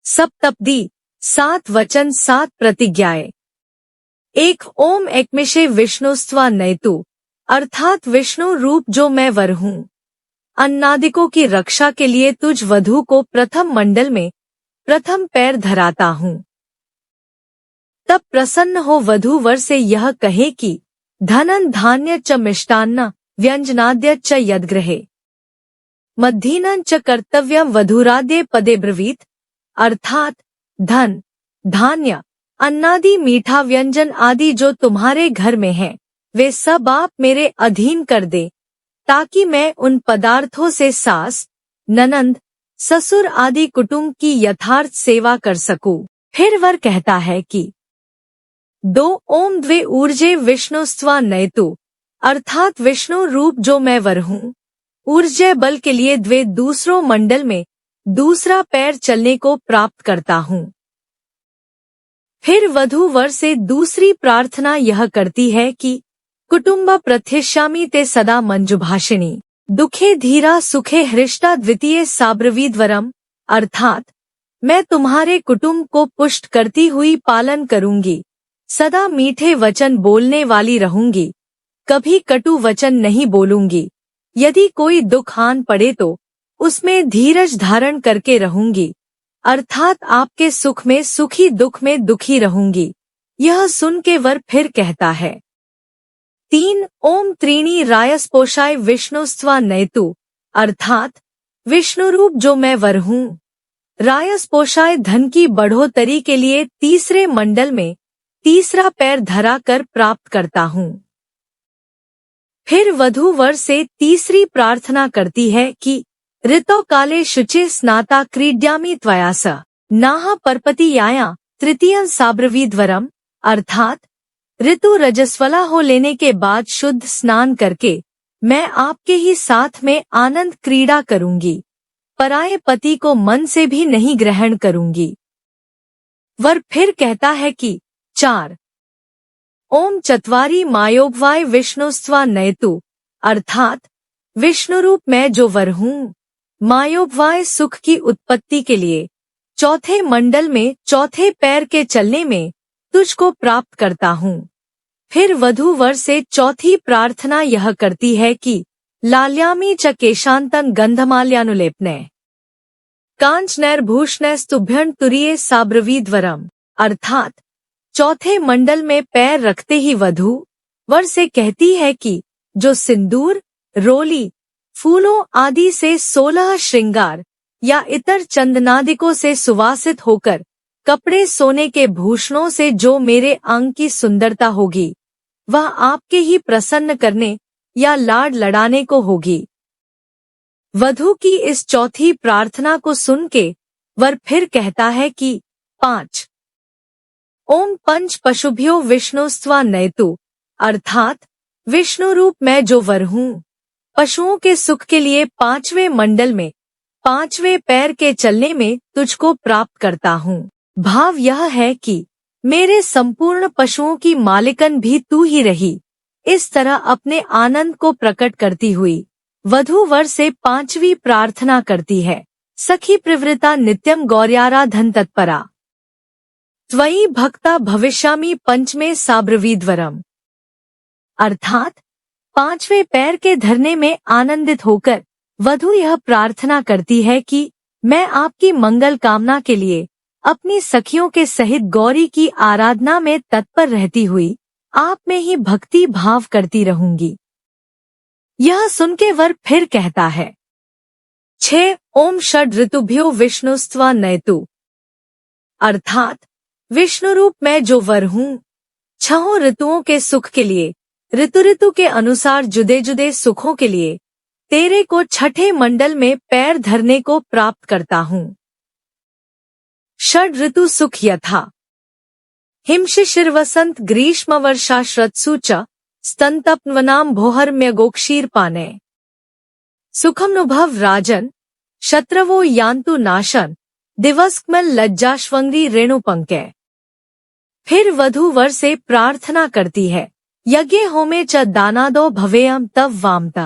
सप्तपदी 7 वचन 7 प्रतिज्ञाएं। एक ओम एकमिषे विष्णुस्त्वा नयतु, अर्थात विष्णु रूप जो मैं वर हूँ। अन्नादिकों की रक्षा के लिए तुझ वधू को प्रथम मंडल में प्रथम पैर धराता हूँ। तब प्रसन्न हो वधू वर से यह कहे कि धनं धान्य च मिष्टान्न व्यंजनाद्य च यद्गृहे मद्धीनं च कर्तव्यं वधूराद्ये पदे ब्रवीत, अर्थात धन धान्य अन्नादि मीठा व्यंजन आदि जो तुम्हारे घर में है वे सब आप मेरे अधीन कर दे, ताकि मैं उन पदार्थों से सास ननंद ससुर आदि कुटुंब की यथार्थ सेवा कर सकूं। फिर वर कहता है कि 2 ओम द्वे ऊर्जे विष्णुस्त्वा नयतु, अर्थात विष्णु रूप जो मैं वर हूँ। ऊर्जा बल के लिए द्वे दूसरों मंडल में दूसरा पैर चलने को प्राप्त करता हूँ। फिर वधू वर से दूसरी प्रार्थना यह करती है कि कुटुंब प्रथिष्यामि ते सदा मंजुभाषिणी, दुखे धीरा सुखे हृष्टा द्वितीय साब्रवीद्वरम, अर्थात मैं तुम्हारे कुटुंब को पुष्ट करती हुई पालन करूंगी, सदा मीठे वचन बोलने वाली रहूंगी, कभी कटु वचन नहीं बोलूंगी। यदि कोई दुख आन पड़े तो उसमें धीरज धारण करके रहूंगी, अर्थात आपके सुख में सुखी दुख में दुखी रहूंगी। यह सुन के वर फिर कहता है 3 ओम त्रीणी रायस्पोषाय विष्णुस्त्वा नयतु, अर्थात विष्णु रूप जो मैं वर हूँ। रायस्पोषाय धन की बढ़ोतरी के लिए तीसरे मंडल में तीसरा पैर धरा कर प्राप्त करता हूँ। फिर वधू वर से तीसरी प्रार्थना करती है कि ऋतो काले शुचे स्नाता क्रीड्यामि त्वयास, नाह परपति याया तृतीय साब्रवीद्वरम, अर्थात ऋतु रजस्वला हो लेने के बाद शुद्ध स्नान करके मैं आपके ही साथ में आनंद क्रीड़ा करूंगी, पराये पति को मन से भी नहीं ग्रहण करूंगी। वर फिर कहता है कि 4 ओम चत्वारी मायोगवाय विष्णुस्त्वा नयतु, अर्थात विष्णु रूप मैं जो वर हूँ। मायोगवाय सुख की उत्पत्ति के लिए चौथे मंडल में चौथे पैर के चलने में तुझको प्राप्त करता हूँ। फिर वधू वर से चौथी प्रार्थना यह करती है कि लाल्यामि च केशांतं गंधमाल्यानुलेपने कांचनैर्भूषणैस्तुभ्यं तुरीये साब्रवीद्वरम, अर्थात चौथे मंडल में पैर रखते ही वधू वर से कहती है कि जो सिंदूर रोली फूलों आदि से 16 श्रृंगार या इतर चंदनादिकों से सुवासित होकर कपड़े सोने के भूषणों से जो मेरे अंग की सुंदरता होगी वह आपके ही प्रसन्न करने या लाड लड़ाने को होगी। वधू की इस चौथी प्रार्थना को सुन के वर फिर कहता है कि 5 ओम पंच पशुभ्यो विष्णुस्त्वा नयतु, अर्थात विष्णु रूप मैं जो वर हूँ। पशुओं के सुख के लिए 5वें मंडल में 5वें पैर के चलने में तुझको प्राप्त करता हूँ। भाव यह है कि मेरे संपूर्ण पशुओं की मालिकन भी तू ही रही। इस तरह अपने आनंद को प्रकट करती हुई वधू वर से 5वीं प्रार्थना करती है। सखी प्रवृत्ता नित्यम गौर्याराधन तत्परा त्वयि भक्ता भविष्यामि पंचमे साब्रवीद्वरम, अर्थात 5वें पैर के धरने में आनंदित होकर वधू यह प्रार्थना करती है कि मैं आपकी मंगल कामना के लिए अपनी सखियों के सहित गौरी की आराधना में तत्पर रहती हुई आप में ही भक्ति भाव करती रहूंगी। यह सुन के वर फिर कहता है 6 ओम षड ऋतुभ्यो विष्णुस्त्वा नयतु, अर्थात विष्णु रूप मैं जो वर हूँ। 6 ऋतुओं के सुख के लिए ऋतु के अनुसार जुदे जुदे सुखों के लिए तेरे को छठे मंडल में पैर धरने को प्राप्त करता हूँ। षड ऋतु सुख यथा हिमशिशिर वसंत ग्रीष्म वर्षा श्रत्सु च स्तंतप्नवनाम भोहर्म्य गोक्षीर पाने सुखमनुभव राजन शत्रवो यान्तु नाशन दिवस्कमल लज्जाश्वंगी रेणु पंके। फिर वधू वर से प्रार्थना करती है यज्ञ होमे च दानादो भवेयम तव वामता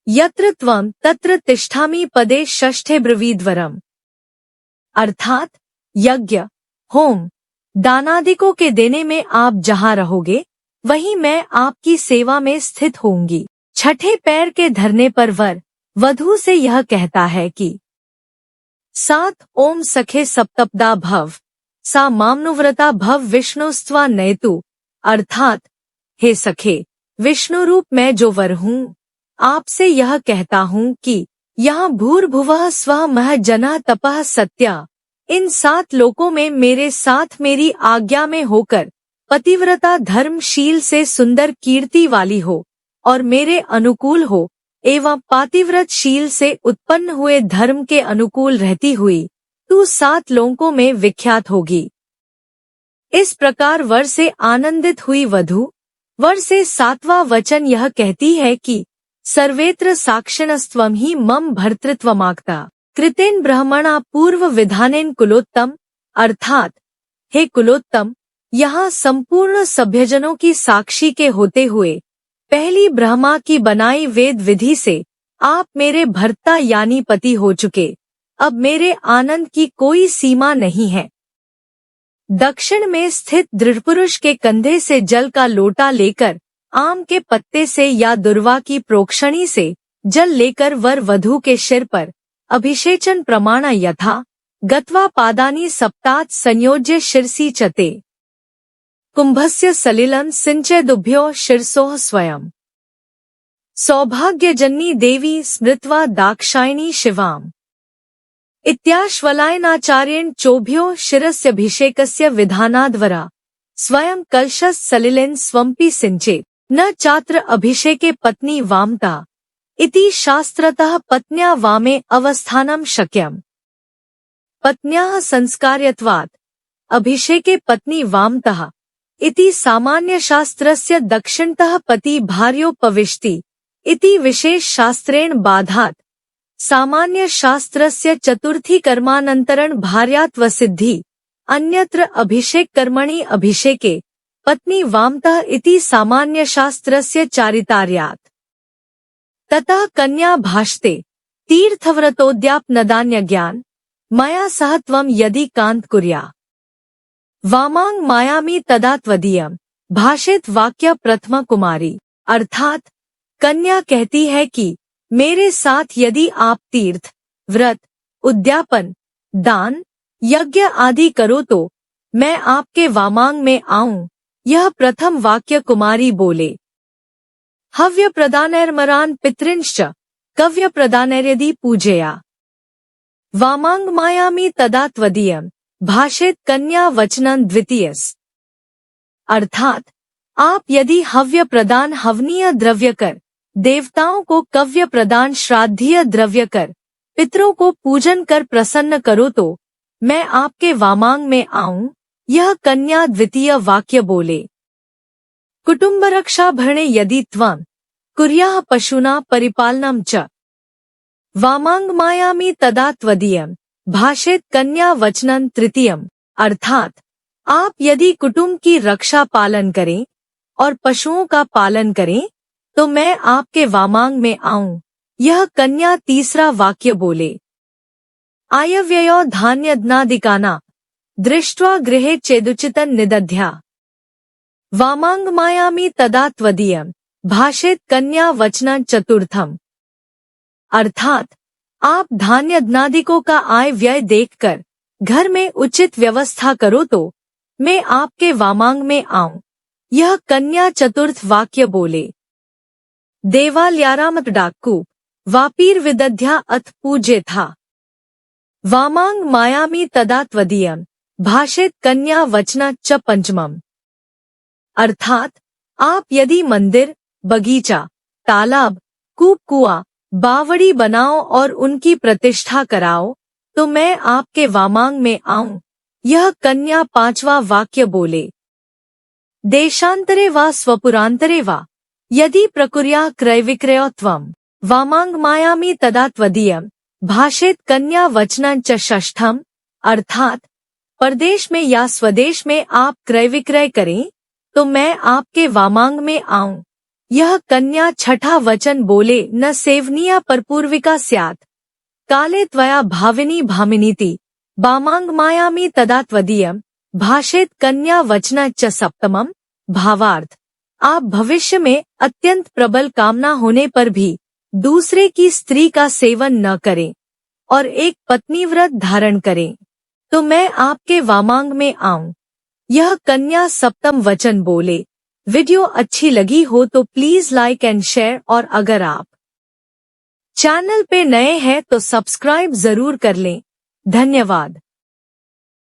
यत्र त्वं तत्र तिष्ठामि पदे षष्ठे ब्रवीद्वरम, अर्थात यज्ञ, होम, दानादिकों के देने में आप जहाँ रहोगे वहीं मैं आपकी सेवा में स्थित होंगी। छठे पैर के धरने पर वर वधू से यह कहता है कि 7 ओम सखे सप्तपदा भव सा मामनुव्रता भव विष्णुस्त्वा नयतु। अर्थात हे सखे, विष्णु रूप मैं जो वर हूँ आपसे यह कहता हूँ कि यहाँ भूर्भुवः स्वः मह जनः तपः सत्या, इन 7 लोकों में मेरे साथ मेरी आज्ञा में होकर पतिव्रता धर्मशील से सुंदर कीर्ति वाली हो और मेरे अनुकूल हो एवं पातिव्रतशील से उत्पन्न हुए धर्म के अनुकूल रहती हुई तू 7 लोकों में विख्यात होगी। इस प्रकार वर से आनंदित हुई वधू वर से 7वां वचन यह कहती है कि सर्वेत्र साक्षिणस्त्वं ही मम भर्तृत्वमाक्ता कृतेन ब्रह्मणा पूर्व विधानेन कुलोत्तम। अर्थात हे कुलोत्तम, यहाँ संपूर्ण सभ्यजनों की साक्षी के होते हुए पहली ब्रह्मा की बनाई वेद विधि से आप मेरे भर्ता यानी पति हो चुके। अब मेरे आनंद की कोई सीमा नहीं है। दक्षिण में स्थित दृढ़पुरुष के कंधे से जल का लोटा लेकर आम के पत्ते से या दुर्वा की प्रोक्षणी से जल लेकर वर वधू के सिर पर अभिषेचन प्रमाण यथा गत्वा पादानी सप्तात् संयोज्य शिरसि चते कुंभस्य सलिलं सिंचयदुभ्यो शिरसोः स्वयं सौभाग्यजन्नी देवी स्मृत्वा दाक्षायणी शिवाम् इत्याश्वलायनाचार्येण चोभ्यो शिरस्यभिषेकस्य विधानाद्वरा स्वयं कलशस् सलिलेन स्वम्पि सिंचेत् न चात्र अभिषेके पत्नी वामता इति शास्त्रतः पत्न्या वामे अवस्थानं शक्यम्। पत्न्याः संस्कार्यत्वात् अभिषेके पत्नी वामतः इति सामान्य शास्त्रस्य दक्षिणतः पति भार्योपविष्टि इति विशेष शास्त्रेण बाधात् सामान्य शास्त्रस्य चतुर्थी कर्मानन्तरं भार्यात्वसिद्धि अन्यत्र अभिषेक कर्मणि अभिषेके पत्नी वामतः इति सामान्य शास्त्रस्य चारितार्यात्। ततः कन्या भाषते तीर्थव्रतोद्यापनदान्यज्ञान मया सह त्वं यदि कांत कुर्या वामांग मायामी तदा त्वदीयम् भाषेत वाक्य प्रथमा कुमारी। अर्थात कन्या कहती है कि मेरे साथ यदि आप तीर्थ, व्रत, उद्यापन, दान, यज्ञ आदि करो तो मैं आपके वामांग में आऊं। यह प्रथम वाक्य कुमारी बोले। हव्य प्रदानैर्मरान् पितृंश्च कव्य प्रदानैर्यदि पूजया वामांग मायामी तदा त्वदीयम् भाषेत कन्या वचनं द्वितीयस्। अर्थात आप यदि हव्य प्रदान हवनीय द्रव्य कर, देवताओं को कव्य प्रदान श्राद्धीय द्रव्य कर, पितरों को पूजन कर प्रसन्न करो तो मैं आपके वामांग में आऊं। यह कन्या द्वितीय वाक्य बोले। कुटुंब रक्षा भरणे यदि त्वं कुर्याः पशूना परिपालनं च वामांग मायामी तदा त्वदीयम् भाषेत कन्या वचनं तृतीयम्। अर्थात आप यदि कुटुंब की रक्षा पालन करें और पशुओं का पालन करें तो मैं आपके वामांग में आऊं। यह कन्या तीसरा वाक्य बोले। आयव्ययो धान्यदनादिकाना दृष्ट्वा गृहे चेदुचितं निदध्या वामांग मायामी तदा त्वदीयम् भाषेत कन्या वचनं चतुर्थम। अर्थात आप धान्यदनादिकों का आय व्यय देखकर घर में उचित व्यवस्था करो तो मैं आपके वामांग में आऊं। यह कन्या चतुर्थ वाक्य बोले। देवालयारामत डाकू वापीर विदध्या अथ पूज्य था वामांग मायामी तदा त्वदीयम् भाषेत कन्या वचना च पंचमम। अर्थात आप यदि मंदिर, बगीचा, तालाब, कूप, कुआं, बावड़ी बनाओ और उनकी प्रतिष्ठा कराओ तो मैं आपके वामांग में आऊं। यह कन्या पांचवा वाक्य बोले। देशांतरे वा स्वपुरांतरे वा यदि प्रकुर्या क्रय विक्रयो त्वं वामांग मायामी तदा त्वदीयम् भाषेत कन्या वचनं च षष्ठम। अर्थात परदेश में या स्वदेश में आप क्रय विक्रय करें तो मैं आपके वामांग में आऊं। यह कन्या छठा वचन बोले। न सेवनीया परपूर्विका स्यात् काले त्वया भाविनी भामिनीति वामांगमायामी तदा त्वदीयम् भाषेत कन्या वचन च सप्तमम। भावार्थ, आप भविष्य में अत्यंत प्रबल कामना होने पर भी दूसरे की स्त्री का सेवन न करें और एक पत्नीव्रत धारण करें, तो मैं आपके वामांग में आऊं। यह कन्या सप्तम वचन बोले। वीडियो अच्छी लगी हो तो प्लीज लाइक एंड शेयर, और अगर आप चैनल पे नए हैं तो सब्सक्राइब जरूर कर लें। धन्यवाद।